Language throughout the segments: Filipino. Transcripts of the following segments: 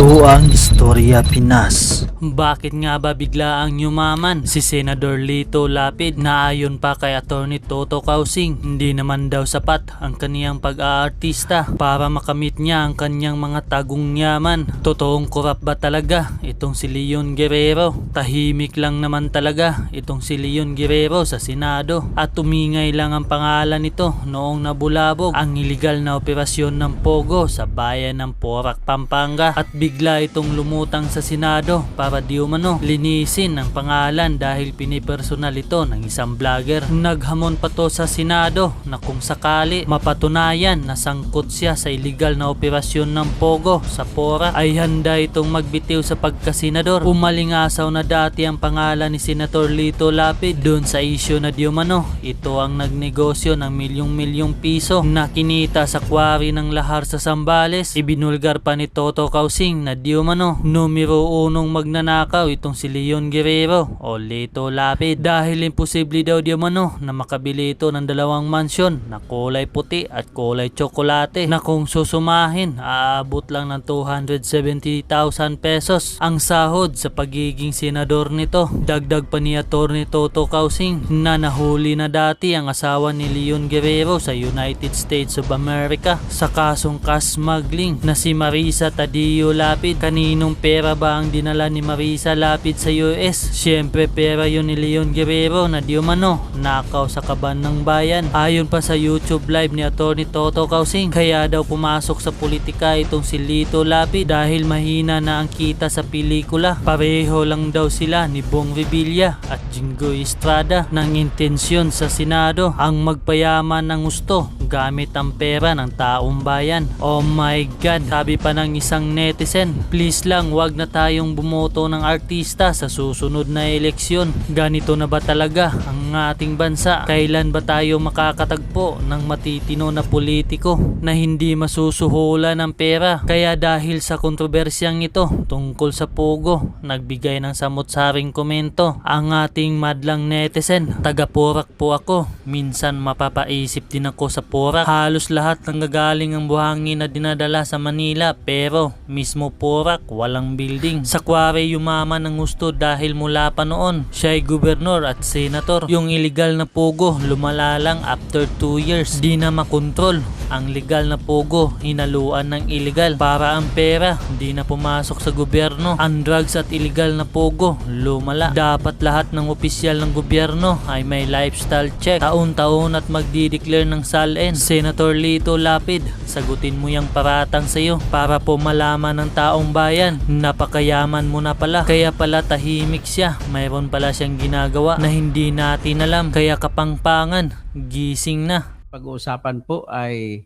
Ito ang Istorya Pinas. Bakit nga ba bigla ang yumaman si Senador Lito Lapid na ayon pa kay Atty. Toto Kausing, hindi naman daw sapat ang kaniyang pag-aartista para makamit niya ang kaniyang mga tagong yaman. Totoong korap ba talaga itong si Leon Guerrero? Tahimik lang naman talaga itong si Leon Guerrero sa Senado at tumingay lang ang pangalan nito noong nabulabog ang iligal na operasyon ng Pogo sa bayan ng Porac, Pampanga at bigla itong lumutang sa Senado para di umano linisin ang pangalan dahil pinipersonal ito ng isang vlogger. Naghamon pa to sa Senado na kung sakali mapatunayan na sangkot siya sa iligal na operasyon ng Pogo sa Porac ay handa itong magbitiw sa pagkasenador. Umalingasaw na dati ang pangalan ni Senator Lito Lapid doon sa isyu na di umano ito ang nagnegosyo ng milyong-milyong piso na kinita sa kwari ng lahar sa Zambales. Ibinulgar pa ni Toto Kausing na di umano numero unong magnanakaw itong si Leon Guerrero o Lito Lapid dahil imposible daw di umano na makabili ito ng dalawang mansyon na kulay puti at kulay tsokolate na kung susumahin aabot lang ng 270,000 pesos ang sahod sa pagiging senador nito. Dagdag pa ni Atty. Toto Kausing na nahuli na dati ang asawa ni Leon Guerrero sa United States of America sa kasong cash smuggling na si Marisa Tadio Lapid. Kaninong pera ba ang dinala ni Marisa Lapid sa US? Siyempre pera yun ni Leon Guerrero na di umano nakaw sa kaban ng bayan. Ayon pa sa YouTube live ni Atty. Toto Kausing, kaya daw pumasok sa politika itong si Lito Lapid dahil mahina na ang kita sa pelikula. Pareho lang daw sila ni Bong Revilla at Jingo Estrada ng intensyon sa Senado ang magpayaman ng gusto gamit ang pera ng taong bayan. Oh my God, sabi pa ng isang netizen, please lang wag na tayong bumoto ng artista sa susunod na eleksyon. Ganito na ba talaga ang ating bansa? Kailan ba tayo makakatagpo ng matitino na politiko na hindi masusuhulan ng pera? Kaya dahil sa kontrobersyang ito tungkol sa Pogo, nagbigay ng samot-saring komento ang ating madlang netizen. Taga Porac po ako, minsan mapapaisip din ako sa Porac. Halos lahat ng gagaling ang buhangin na dinadala sa Manila pero mismo Porac walang building. Sa Quarry yumaman ng gusto dahil mula pa noon siya ay gobernador at senator. Yung illegal na Pogo lumala lang after 2 years. Di na makontrol ang legal na Pogo, hinaluan ng illegal para ang pera di na pumasok sa gobyerno. Ang drugs at illegal na Pogo lumala. Dapat lahat ng opisyal ng gobyerno ay may lifestyle check taon-taon at magdi-declare ng SALN. Senator Lito Lapid, sagutin mo yung paratang sa iyo para po malaman ng taong bayan. Napakayaman mo na pala, kaya pala tahimik siya. Mayroon pala siyang ginagawa na hindi natin alam, kaya kapangpangan, gising na. Pag-uusapan po ay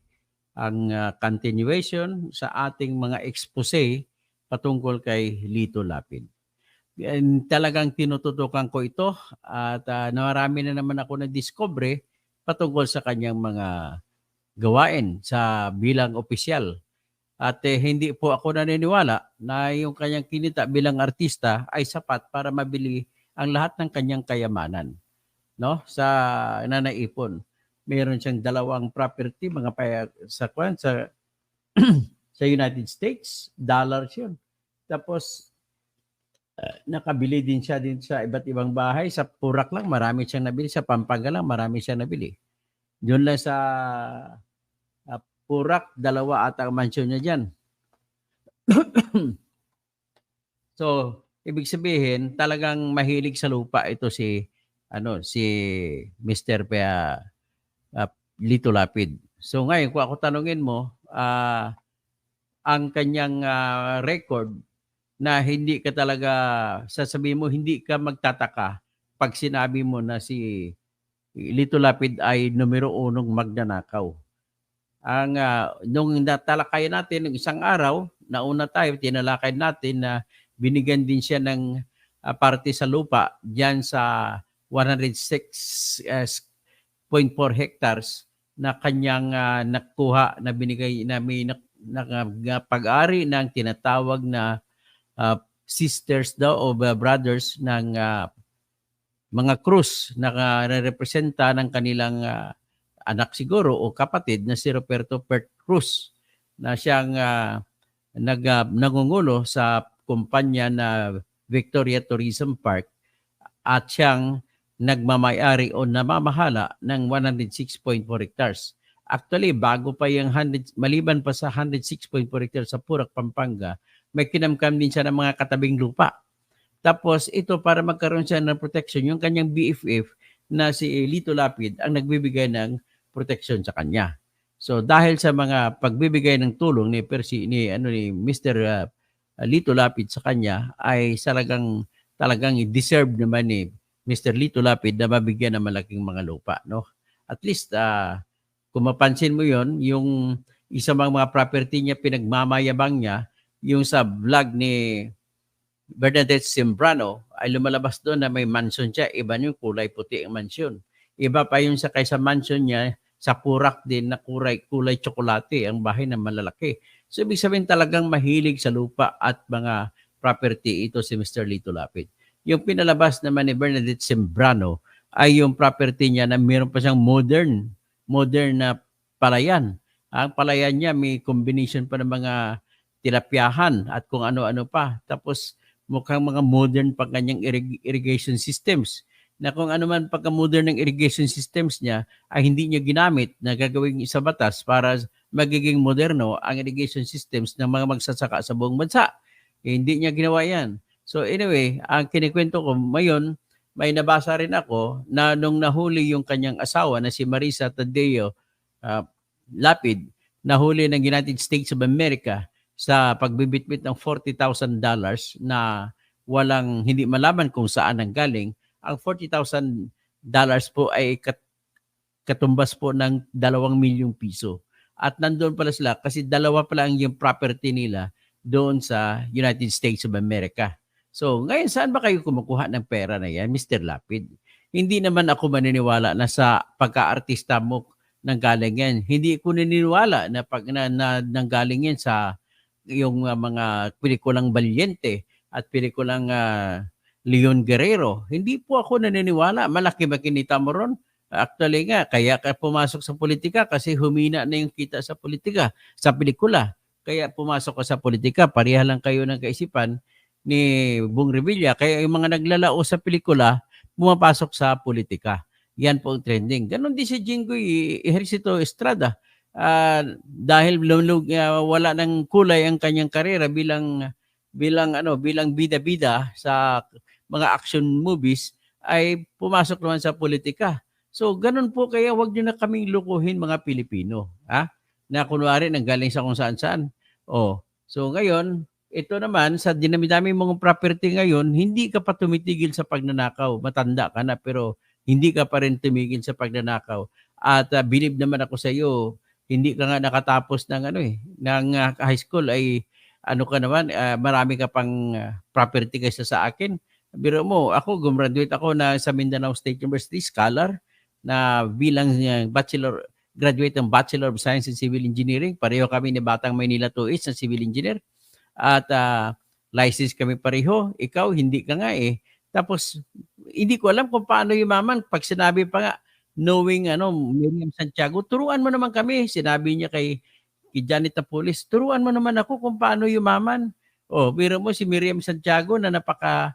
ang continuation sa ating mga expose patungkol kay Lito Lapid. Talagang tinututukan ko ito at marami na naman ako na-discover patungkol sa kanyang mga gawain sa bilang opisyal. At hindi po ako naniniwala na yung kanyang kinita bilang artista ay sapat para mabili ang lahat ng kanyang kayamanan, no? Sa nanaipon. Meron siyang 2 property sa sa United States, dollars 'yun. Tapos nakabili din siya sa iba't ibang bahay. Sa Porac lang marami siyang nabili, sa Pampanga lang marami siyang nabili. Doon lang sa Porac, 2 ata ang mansion niya diyan. So, ibig sabihin talagang mahilig sa lupa ito si Mr. Lito Lapid. So ngayon kung ako tanungin mo, ang kanyang record na hindi ka talaga sasabihin mo, hindi ka magtataka pag sinabi mo na si Lito Lapid ay numero 1 magnanakaw. Ang nung natalakayan natin ng isang araw, nauna tayo, tinalakay natin na binigyan din siya ng parte sa lupa diyan sa 106.4 hectares na kanyang nakuha na binigay na may pag-ari ng tinatawag na sisters daw o brothers ng mga Cruz na representa ng kanilang anak siguro o kapatid na si Roberto Pert Cruz na siyang nangungulo sa kumpanya na Victoria Tourism Park at siyang nagmamayari o namamahala ng 106.4 hectares. Actually, bago pa yung maliban pa sa 106.4 hectares sa Purak, Pampanga, may kinamkam din siya ng mga katabing lupa. Tapos ito para magkaroon siya ng protection, yung kanyang BFF na si Lito Lapid ang nagbibigay ng protection sa kanya. So dahil sa mga pagbibigay ng tulong ni Mr. Lito Lapid sa kanya ay talagang deserve naman ni Mr. Lito Lapid na mabigyan ng malaking mga lupa, no? At least kung mapansin mo 'yon, yung isa mga property niya pinagmamayabang niya, yung sa vlog ni Bernadette Sembrano ay lumalabas doon na may mansion siya. Iba yung kulay puti ang mansion. Iba pa yung kaysa mansion niya sa Purak din na kulay tsokolate ang bahay na malalaki. So ibig sabihin talagang mahilig sa lupa at mga property ito si Mr. Lito Lapid. Yung pinalabas naman ni Bernadette Sembrano ay yung property niya na mayroon pa siyang modern na palayan. Ang palayan niya may combination pa ng mga tilapyahan at kung ano-ano pa. Tapos mukhang mga modern pa kanyang irrigation systems. Na kung ano man pagka-modern ng irrigation systems niya ay hindi niya ginamit na gagawing sa batas para magiging moderno ang irrigation systems ng mga magsasaka sa buong bansa. Hindi niya ginawa yan. So anyway, ang kinikwento ko ngayon, may nabasa rin ako na nung nahuli yung kanyang asawa na si Marisa Tadeo Lapid, nahuli ng United States of America sa pagbibitbit ng $40,000 na hindi malaman kung saan ang galing. Ang $40,000 po ay katumbas po ng 2 milyong piso. At nandoon pala sila kasi dalawa pala ang yung property nila doon sa United States of America. So ngayon saan ba kayo kumukuha ng pera na yan, Mr. Lapid? Hindi naman ako maniniwala na sa pagka-artista mo nanggaling yan. Hindi ko naniniwala na nanggaling yan sa yung mga pelikulang Valiente at pelikulang Leon Guerrero. Hindi po ako naniniwala. Malaki ba kinita mo ron? Actually nga, kaya ka pumasok sa politika kasi humina na yung kita sa politika, sa pelikula. Kaya pumasok ka sa politika, pareha lang kayo ng kaisipan ni Bong Revilla. Kaya yung mga naglalao sa pelikula, pumapasok sa politika. Yan po ang trending. Ganon din si Jinggoy Ejercito Estrada. Dahil wala ng kulay ang kanyang karera bilang bida-bida sa mga action movies ay pumasok naman sa politika. So ganun po kaya wag niyo na kaming lukuhin mga Pilipino, na kunwari nanggaling sa kung saan-saan. So ngayon, ito naman sa dinami-dami mong property ngayon, hindi ka pa tumitigil sa pagnanakaw. Matanda ka na pero hindi ka pa rin tumigil sa pagnanakaw. At believe naman ako sa iyo, hindi ka nga nakatapos ng high school ay ka naman, marami ka pang property kaysa sa akin. Biro mo, ako gumraduate ako na sa Mindanao State University scholar na bilang graduate ng Bachelor of Science in Civil Engineering. Pareho kami ni Batang Maynila 2H na civil engineer. At license kami pareho. Ikaw, hindi ka nga eh. Tapos, hindi ko alam kung paano yumaman. Pag sinabi pa nga, knowing Miriam Santiago, turuan mo naman kami. Sinabi niya kay Janet Apolis, turuan mo naman ako kung paano yumaman. Biro mo si Miriam Santiago na napaka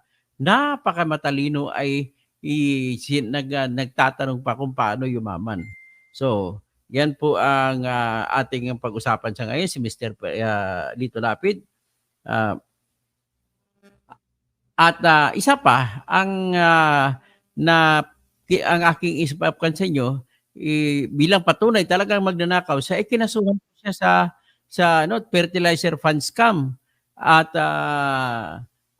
matalino ay nagtatanong pa kung paano yumaman. So, yan po ang ating pag-usapan sa ngayon, si Mr. Lito Lapid. At isa pa, ang aking isipapkan sa inyo, bilang patunay talagang magnanakaw siya, kinasuhan siya sa fertilizer fund scam. At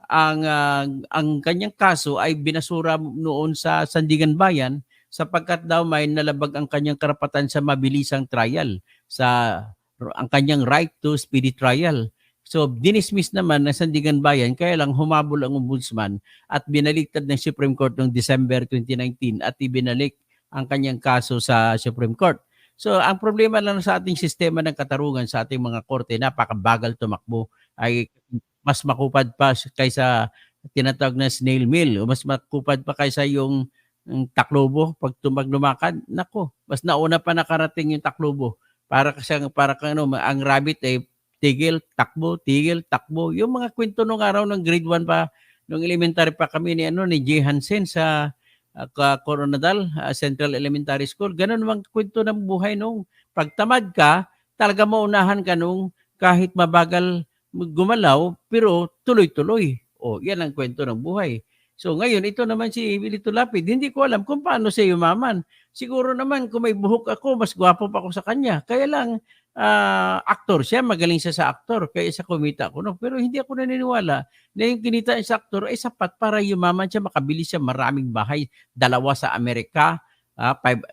ang kanyang kaso ay binasura noon sa Sandigan Bayan sapagkat daw may nalabag ang kanyang karapatan sa mabilisang trial, ang kanyang right to speedy trial. So dinismiss naman ng Sandigan Bayan, kaya lang humabol ang ombudsman at binaliktad ng Supreme Court noong December 2019 at ibinalik ang kanyang kaso sa Supreme Court. So ang problema lang sa ating sistema ng katarungan sa ating mga korte, napakabagal tumakbo, ay mas makupad pa kaysa tinatawag na snail mail o mas makupad pa kaysa yung taklobo pag lumakad. Nako, mas nauna pa nakarating yung taklobo. Para ang rabbit ay tigil, takbo. Yung mga kwento nung araw ng grade 1 pa, nung elementary pa kami ni J. Hansen sa Coronadal Central Elementary School. Ganun ang kwento ng buhay nung pagtamad ka, talaga maunahan ka nung kahit mabagal gumalaw, pero tuloy-tuloy. Yan ang kwento ng buhay. So ngayon, ito naman si Lito Lapid, hindi ko alam kung paano siya yumaman. Siguro naman kung may buhok ako, mas gwapo pa ako sa kanya. Kaya lang, aktor siya, magaling siya sa aktor, kaya sa kumita ako. No? Pero hindi ako naniniwala na yung kinita niya sa aktor ay sapat para yumaman siya, makabili siya maraming bahay, 2 sa Amerika, 5,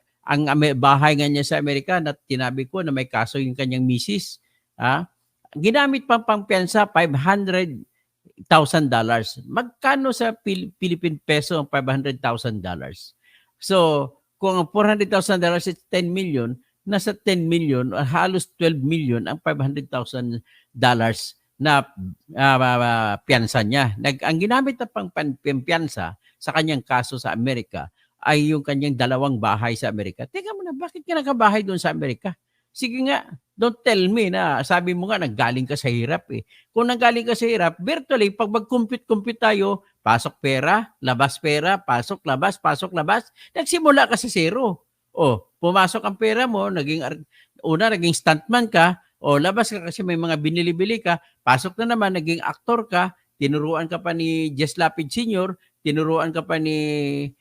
bahay nga niya sa Amerika na tinabi ko na may kaso yung kanyang misis. Ginamit pang pangpiyansa, $500,000. Magkano sa Philippine peso ang $500,000? So, kung ang $400,000 is 10 million, nasa 10 million, halos 12 million ang $500,000 na piyansa niya. Ang ginamit na pang piyansa sa kanyang kaso sa Amerika ay yung kanyang 2 bahay sa Amerika. Teka muna, bakit ka nakabahay doon sa Amerika? Sige nga, don't tell me na sabi mo nga nanggaling ka sa hirap eh. Kung nanggaling ka sa hirap, virtually pag mag-compute tayo, pasok pera, pasok labas, nagsimula ka sa zero. Pumasok ang pera mo, naging stuntman ka, labas ka kasi may mga binili-bili ka, pasok na naman, naging aktor ka, tinuruan ka pa ni Jess Lapid Sr., tinuruan ka pa ni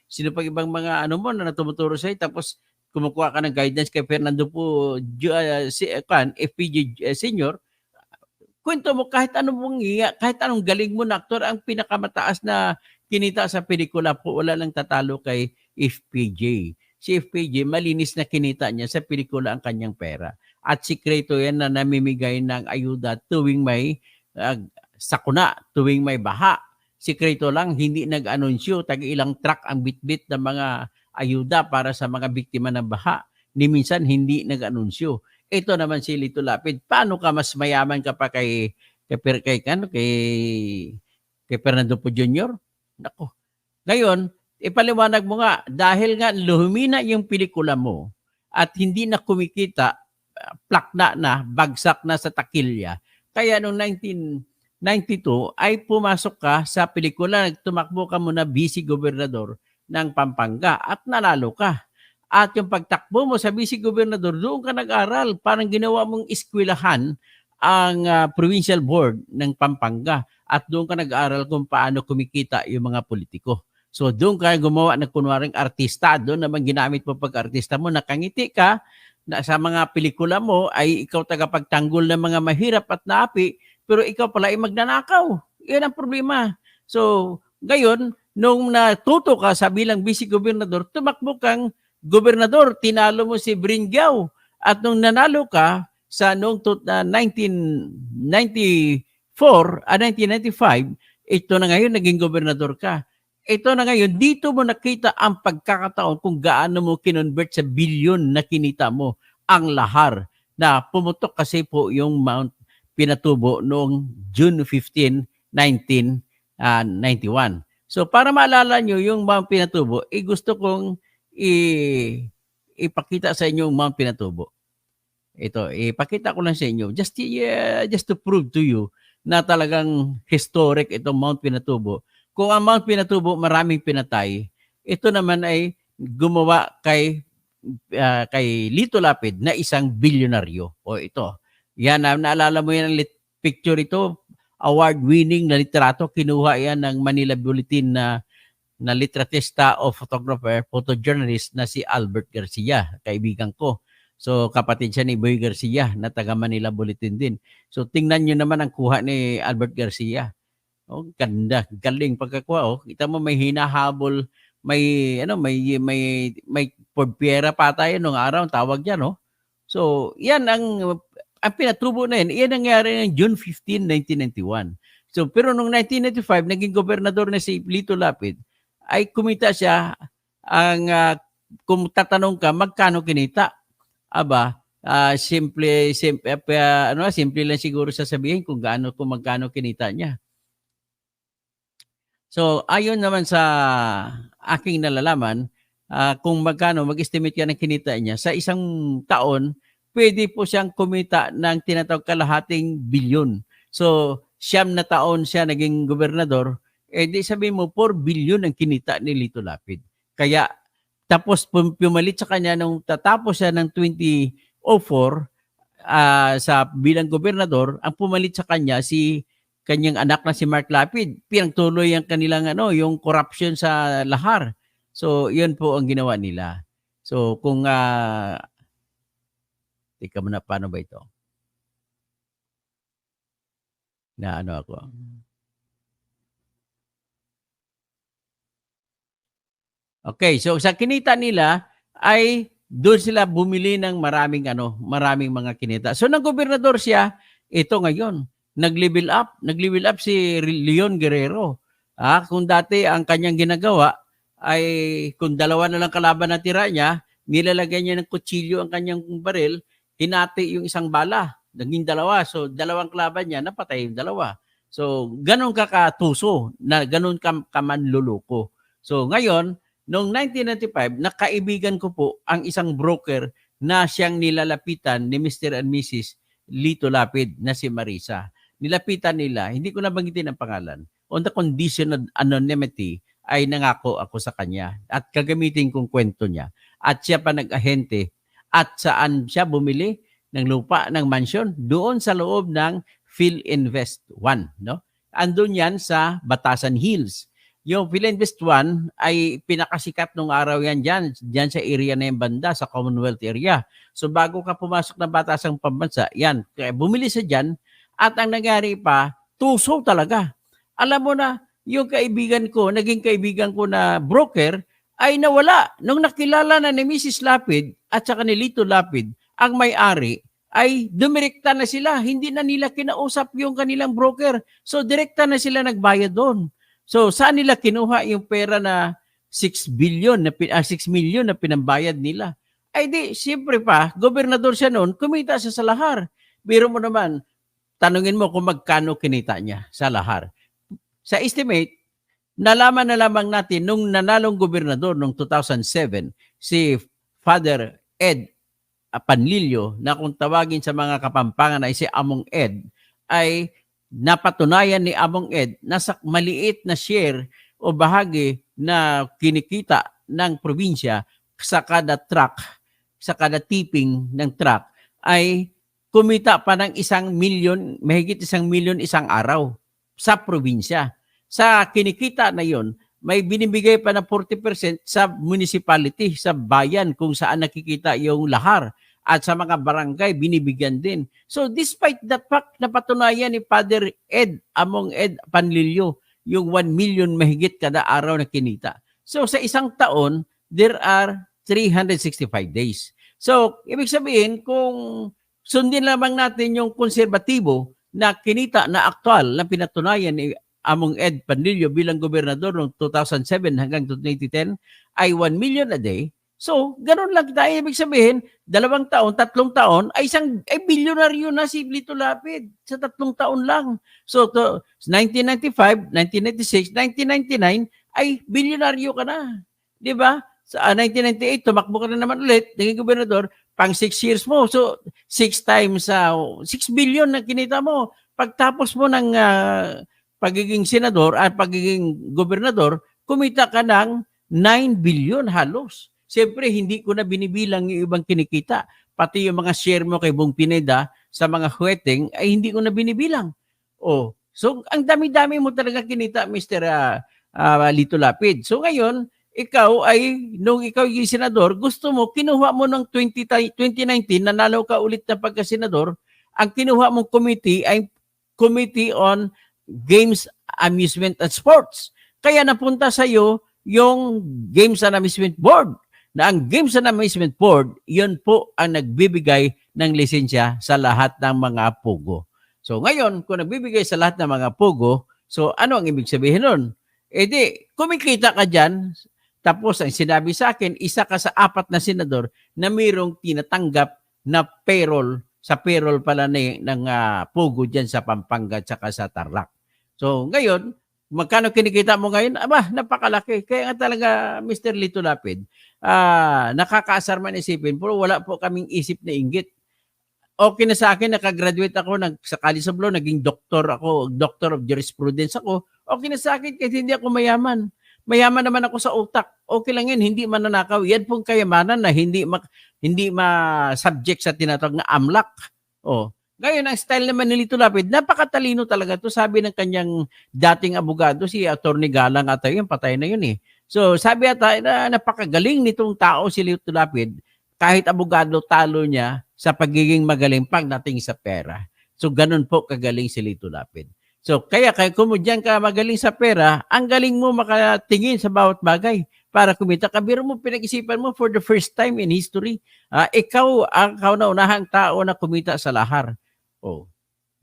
sino pa ibang mga na tumuturo sa'yo, tapos kumukuha ka ng guidance kay Fernando po FPJ Senior, kwento mo kahit anong galing mo na aktor, ang pinakamataas na kinita sa pelikula po, wala lang tatalo kay FPJ. Si FPJ, malinis na kinita niya sa pelikula ang kanyang pera. At sikreto yan na namimigay ng ayuda tuwing may sakuna, tuwing may baha. Sikreto lang, hindi nag-anunsyo, tag-ilang truck ang bitbit ng mga ayuda para sa mga biktima ng baha. Ni minsan hindi nag-anunsyo. Ito naman si Lito Lapid. Paano ka mas mayaman ka pa kay Fernando Po Jr.? Nako. Ngayon, ipaliwanag mo nga, dahil nga lumina yung pelikula mo at hindi na kumikita, plakna na, bagsak na sa takilya. Kaya noong 1992 ay pumasok ka sa pelikula, tumakbo ka muna vice gobernador ng Pampanga at nanalo ka. At yung pagtakbo mo sa vice gobernador, doon ka nag-aral. Parang ginawa mong eskwelahan ang provincial board ng Pampanga at doon ka nag-aral kung paano kumikita yung mga politiko. So doon ka gumawa ng kunwaring artista. Doon naman ginamit mo pag-artista mo, nakangiti ka na sa mga pelikula mo ay ikaw tagapagtanggol ng mga mahirap at naapi, pero ikaw pala ay magnanakaw. Yan ang problema. So ngayon, nung natuto ka sa bilang vice-gobernador, tumakbo kang gobernador, tinalo mo si Bringyao. At nung nanalo ka sa noong 1995, ito na ngayon naging gobernador ka. Ito na ngayon, dito mo nakita ang pagkakataon kung gaano mo kinonvert sa bilyon na kinita mo ang lahar na pumutok kasi po yung Mount Pinatubo noong June 15, 1991. So para maalala nyo yung Mount Pinatubo, gusto kong ipakita sa inyo yung Mount Pinatubo. Ito, ipakita ko lang sa inyo just to prove to you na talagang historic itong Mount Pinatubo. Kung ang Mount Pinatubo maraming pinatay, ito naman ay gumawa kay Lito Lapid na isang bilyonaryo. Ito. Yan, naalala mo yan ang picture ito, award-winning na literato, kinuha yan ng Manila Bulletin na litratista o photographer, photojournalist na si Albert Garcia, kaibigan ko. So kapatid siya ni Boy Garcia na taga Manila Bulletin din. So tingnan nyo naman ang kuha ni Albert Garcia. Ganda, galing pagkakuha. Kita mo may hinahabol, may porpiera pa tayo nung araw, tawag yan, no? So yan ang pinatubo na yan. Yan nangyari ng June 15, 1991. So pero nung 1995 naging gobernador na si Lito Lapid, ay kumita siya kung tatanong ka magkano kinita. Simple lang siguro sasabihin kung magkano kinita niya. So ayon naman sa aking nalalaman, kung magkano mag-estimate ka ng kinita niya sa isang taon, pwede po siyang kumita ng tinatawag kalahating bilyon. So, 9 na taon siya naging gobernador, di sabihin mo 4 bilyon ang kinita ni Lito Lapid. Kaya tapos pumalit sa kanya nung tatapos siya ng 2004 sa bilang gobernador, ang pumalit sa kanya si kanyang anak na si Mark Lapid. Pinagtuloy ang kanilang yung corruption sa Lahar. So, 'yun po ang ginawa nila. So, kung teka muna, paano ba ito? Na ako? Okay, so sa kinita nila ay doon sila bumili ng maraming mga kinita. So nang gobernador siya, ito ngayon, nag-level up si Leon Guerrero. Kung dati ang kanyang ginagawa ay kung dalawa na lang kalaban na tira niya, nilalagay niya ng kutsilyo ang kanyang baril, hinati yung isang bala, naging dalawa. So dalawang kalaban niya, napatay yung dalawa. So ganun kakatuso, na ganun kamanluloko. So ngayon, noong 1995, nakaibigan ko po ang isang broker na siyang nilalapitan ni Mr. and Mrs. Lito Lapid na si Marisa. Nilapitan nila, hindi ko nabanggitin ang pangalan. On the condition of anonymity, ay nangako ako sa kanya at gagamitin kong kwento niya. At siya pa nag-ahente. At saan siya bumili ng lupa, ng mansion? Doon sa loob ng PhilInvest 1. No? Andun yan sa Batasan Hills. Yung PhilInvest 1 ay pinakasikat nung araw yan dyan sa area na yung banda, sa Commonwealth area. So bago ka pumasok ng Batasang Pambansa, yan, kaya bumili sa dyan at ang nangyari pa, tuso talaga. Alam mo na, yung naging kaibigan ko na broker ay nawala. Nung nakilala na ni Mrs. Lapid at saka ni Lito Lapid, ang may-ari ay dumirekta na sila. Hindi na nila kinausap yung kanilang broker. So direkta na sila nagbayad doon. So, saan nila kinuha yung pera na 6 million na pinambayad nila? Ay di, siyempre pa, gobernador siya noon, kumita siya sa Lahar. Biro mo naman, tanungin mo kung magkano kinita niya sa Lahar. Sa estimate, nalaman na lamang natin nung nanalong gobernador noong 2007, si Father Ed Panlilio, na kung tawagin sa mga Kapampangan ay si Among Ed, ay napatunayan ni Among Ed na sa maliit na share o bahagi na kinikita ng probinsya sa kada truck, sa kada tipping ng truck, ay kumita pa ng 1 milyon, mahigit 1 milyon isang araw sa probinsya. Sa kinikita na yon, may binibigay pa na 40% sa municipality, sa bayan kung saan nakikita yung lahar. At sa mga barangay, binibigyan din. So despite that fact, napatunayan ni Father Ed, Among Ed Panlilio, yung 1 million mahigit kada araw na kinita. So sa isang taon, there are 365 days. So ibig sabihin, kung sundin lamang natin yung konserbatibo na kinita na aktual na pinatunayan ni Among Ed Panlilio bilang gobernador noong 2007 hanggang 2010 ay 1 million a day. So, ganun lang tayo. Ibig sabihin, 2 taon, 3 taon, ay bilyonaryo na si Lito Lapid sa 3 taon lang. So, 1995, 1996, 1999, ay bilyonaryo ka na. Di ba? Sa 1998, tumakbo ka na naman ulit, naging gobernador, pang 6 years mo. So, 6 times, 6 billion na kinita mo. Pagtapos mo ng pagiging senador at pagiging gobernador, kumita ka ng 9 billion halos. Siyempre, hindi ko na binibilang yung ibang kinikita. Pati yung mga share mo kay Bong Pineda sa mga huweteng ay hindi ko na binibilang. So, ang dami-dami mo talaga kinita, Mr. Lito Lapid. So, ngayon, nung ikaw yung senador, gusto mo, kinuha mo ng 2019, nanalo ka ulit na pagka-senador, ang kinuha mong committee ay Committee on Games, Amusement, and Sports. Kaya napunta sa iyo yung Games and Amusement Board. Na ang Games and Amusement Board, yun po ang nagbibigay ng lisensya sa lahat ng mga pugo. So ngayon, kung nagbibigay sa lahat ng mga pugo, so ano ang ibig sabihin nun? Kumikita ka dyan, tapos ang sinabi sa akin, isa ka sa 4 na senador na mayroong tinatanggap na payroll, sa payroll pala ng pugo dyan sa Pampanga at saka sa Tarlac. So ngayon, magkano kinikita mo ngayon? Napakalaki. Kaya nga talaga, Mr. Lito Lapid, nakakaasar man isipin, pero wala po kaming isip na inggit. okay na sa akin, nakagraduate ako sa College of Law, naging doctor ako, doctor of jurisprudence ako. Okay na sa akin kasi hindi ako mayaman. Mayaman naman ako sa utak. Okay lang yan, hindi mananakaw. Yan pong kayamanan na hindi ma-subject sa tinatawag na amlak. Oh. Ngayon, ang style naman ni Lito Lapid, napakatalino talaga to. Sabi ng kanyang dating abogado, si Attorney Galang ata yun, patay na yun eh. So sabi ata na napakagaling nitong tao si Lito Lapid, kahit abogado talo niya sa pagiging magaling pagdating sa pera. So ganun po kagaling si Lito Lapid. So kaya kung diyan ka magaling sa pera, ang galing mo makatingin sa bawat bagay para kumita. Kabiro mo, pinag-isipan mo for the first time in history, ikaw ang kauna-unahang tao na kumita sa lahar. Oh.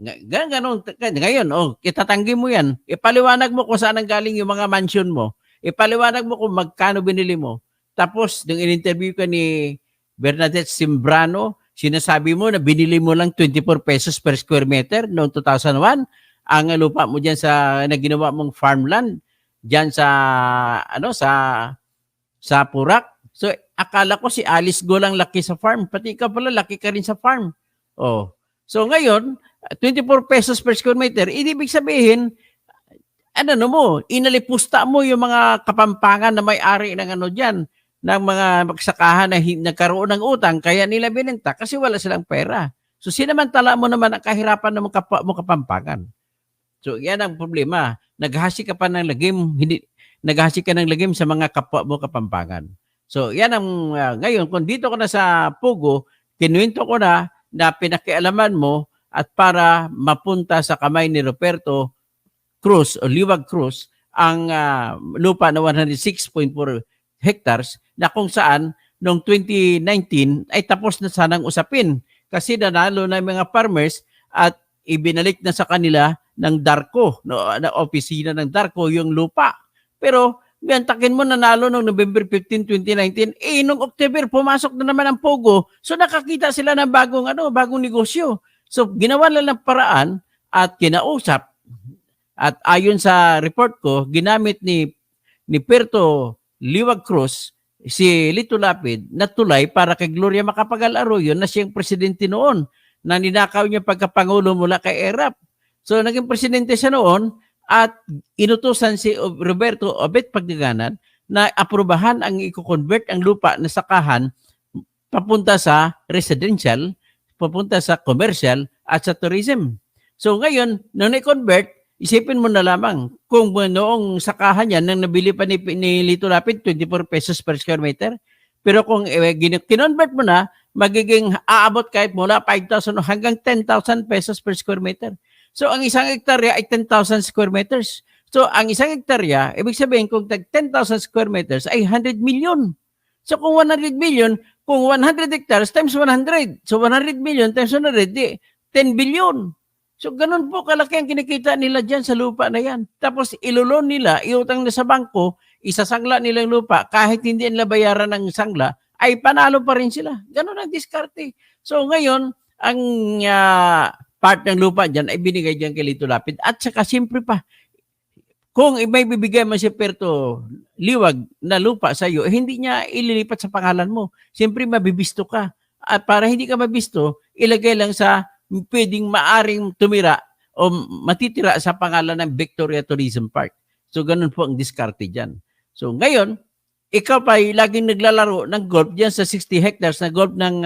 Ganon. Ngayon, itatanggi mo yan. Ipaliwanag mo kung saan ang galing yung mga mansion mo. Ipaliwanag mo kung magkano binili mo. Tapos, nung in-interview ka ni Bernadette Simbrano, sinasabi mo na binili mo lang 24 pesos per square meter noong 2001. Ang lupa mo diyan na ginawa mong farmland diyan sa Purak. So akala ko si Alice Go lang laki sa farm, pati ikaw pala laki ka rin sa farm. Oh. So ngayon, 24 pesos per square meter, ibig sabihin inalipusta mo yung mga Kapampangan na may-ari ng diyan, ng mga magsakahan na nagkaroon ng utang, kaya nila binenta kasi wala silang pera. So sinamantala mo naman ang kahirapan ng kapwa mo Kapampangan. So yan ang problema. Naghahasik ka ng lagim sa mga kapwa mo Kapampangan. So yan ang ngayon, kung dito ko na sa Pugo, kinuwento ko na pinakialaman mo at para mapunta sa kamay ni Roberto Cruz o Liwag Cruz ang lupa na 106.4 hectares na kung saan noong 2019 ay tapos na sanang usapin kasi nanalo na yung mga farmers at ibinalik na sa kanila ng Darko, na opisina ng Darko yung lupa. Pero takin mo nanalo noong November 15, 2019, noong October pumasok na naman ang Pogo. So nakakita sila ng bagong negosyo. So ginawa lang ng paraan at kinausap. At ayon sa report ko, ginamit ni Perto Liwag Cruz si Lito Lapid na tulay para kay Gloria Macapagal Arroyo na siyang presidente noon na ninakaw niya pagkapangulo mula kay ERAP. So naging presidente siya noon at inutusan si Roberto Obet Pagdiganan na aprubahan ang i-convert ang lupa na sakahan papunta sa residential, papunta sa commercial at sa tourism. So ngayon, nung i-convert, isipin mo na lamang kung noong sakahan yan, nang nabili pa ni Lito Lapid, 24 pesos per square meter. Pero kung kinonvert mo na, magiging aabot kahit mula 5,000 hanggang 10,000 pesos per square meter. So ang isang hektarya ay 10,000 square meters. So ang isang hektarya, ibig sabihin kung 10,000 square meters ay 100 million. So kung 100 million, kung 100 hectares times 100. So 100 million times 100, 10 billion. So ganun po kalaki ang kinikita nila dyan sa lupa na yan. Tapos ilulon nila, iutang na sa bangko, isasangla nilang lupa, kahit hindi nila bayaran ng sangla, ay panalo pa rin sila. Ganun ang diskarte. So ngayon, ang part ng lupa dyan ay binigay dyan kay Lito Lapid. At saka siyempre pa, kung may bibigay man si Perto Liwag na lupa sa iyo, hindi niya ililipat sa pangalan mo. Siyempre mabibisto ka. At para hindi ka mabisto, ilagay lang sa pwedeng maaring tumira o matitira sa pangalan ng Victoria Tourism Park. So ganun po ang diskarte dyan. So ngayon, ikaw pa ay laging naglalaro ng golf dyan sa 60 hectares na golf ng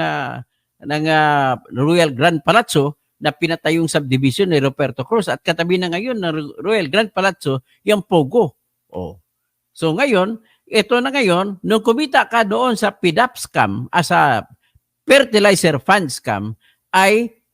Royal Grand Palazzo na pinatayong subdivision ni Roberto Cruz at katabi na ngayon ng Royal Grand Palazzo yung Pogo. Oh. So ngayon, ito na ngayon, nung kumita ka doon sa PDAP scam, sa fertilizer fund scam,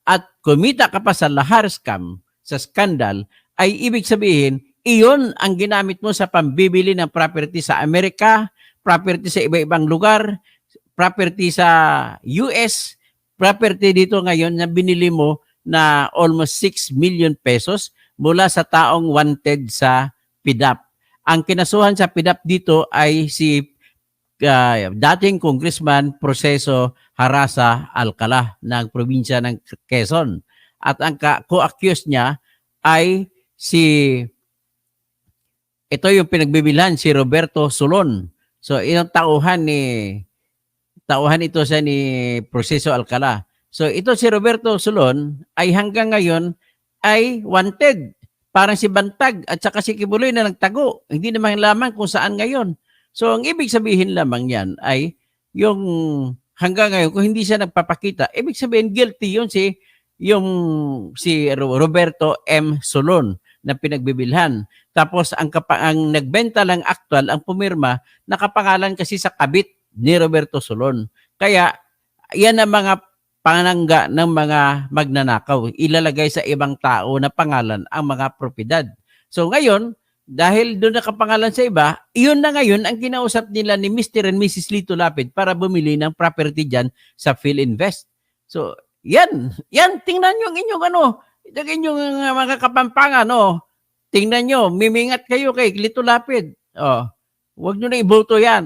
at kumita ka pa sa lahar scam, sa scandal, ay ibig sabihin, iyon ang ginamit mo sa pambibili ng property sa Amerika, property sa iba-ibang lugar, property sa US, property dito ngayon na binili mo na almost 6 million pesos mula sa taong wanted sa PDAP. Ang kinasuhan sa PDAP dito ay si dating Congressman Proceso Harasa Alcala ng probinsya ng Quezon. At ang co-accused niya ay ito yung pinagbibilhan, si Roberto Solon. So, tauhan ito siya ni Proceso Alcala. So ito si Roberto Solon ay hanggang ngayon ay wanted. Parang si Bantag at saka si Kibuloy na nagtago. Hindi naman lamang kung saan ngayon. So ang ibig sabihin lamang yan ay yung hanggang ngayon kung hindi siya nagpapakita, ibig sabihin guilty yun si Roberto M. Solon na pinagbibilhan. Tapos ang nagbenta lang actual, ang pumirma, nakapangalan kasi sa kabit ni Roberto Solon. Kaya yan ang mga panangga ng mga magnanakaw. Ilalagay sa ibang tao na pangalan ang mga propiedad. So ngayon, dahil doon nakapangalan sa iba, iyon na ngayon ang kinausap nila ni Mr. and Mrs. Lito Lapid para bumili ng property dyan sa PhilInvest. So, yan, tingnan nyo ang inyong yung inyong mga kapampangan, tingnan nyo, mimingat kayo kay Lito Lapid. Huwag nyo na iboto yan.